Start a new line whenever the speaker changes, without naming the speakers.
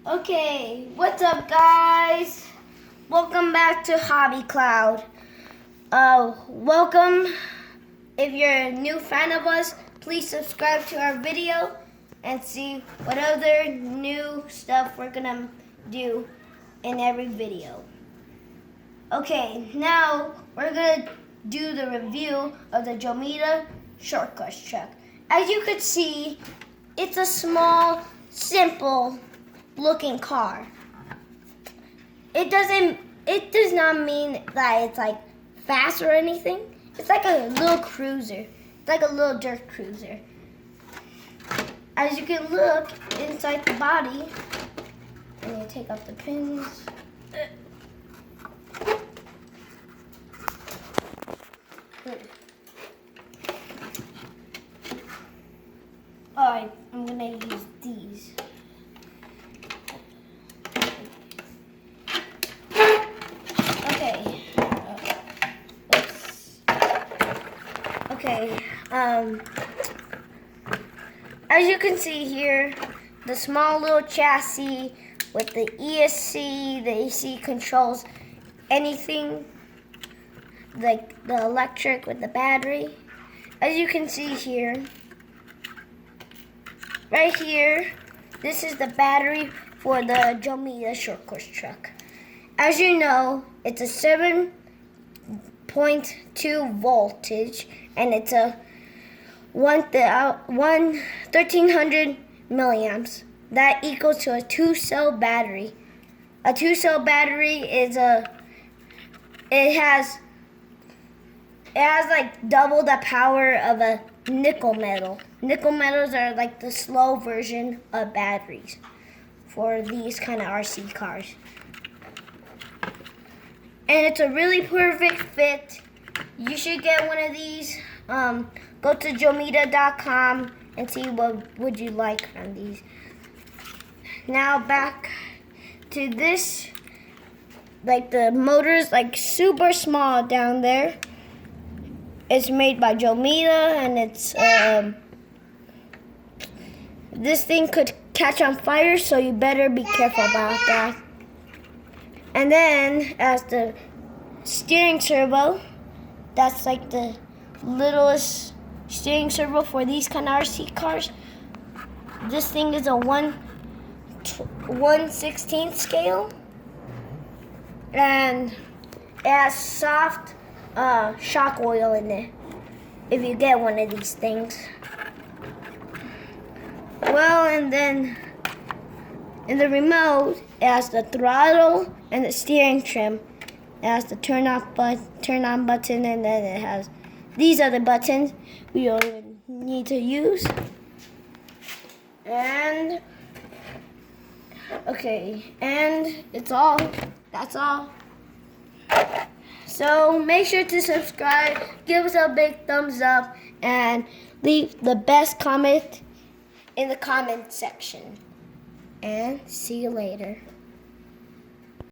Okay, what's up guys? Welcome back to Hobby Cloud. Welcome. If you're a new fan of us, please subscribe to our video and see what other new stuff we're gonna do in every video. Okay, now we're gonna do the review of the Dromida shortcut truck. As you could see, it's a small, simple looking car. It does not mean that it's like fast or anything. It's like a little cruiser. It's like a little dirt cruiser. As you can look inside the body, I'm gonna take off the pins. Alright, I'm gonna use these. Okay, as you can see here, the small little chassis with the ESC, the AC controls anything, like the electric with the battery. As you can see here, right here, this is the battery for the Dromida short course truck. As you know, it's a 7.2 voltage, and it's a 1300 milliamps. That equals to a 2-cell battery. A 2-cell battery is it has like double the power of a nickel metal. Nickel metals are like the slow version of batteries for these kind of RC cars. And it's a really perfect fit. You should get one of these. Go to Dromida.com and see what would you like on these. Now back to this. Like the motor is like super small down there. It's made by Dromida, and it's this thing could catch on fire, so you better be careful about that. And then as the steering servo, that's like the littlest steering servo for these kind of RC cars. This thing is a 1/16 scale, and it has soft shock oil in it if you get one of these things. Well, and then in the remote, it has the throttle and the steering trim. It has the turn on button, and then it has these other buttons we don't even need to use. And okay, and it's all. That's all. So make sure to subscribe, give us a big thumbs up, and leave the best comment in the comment section. And see you later.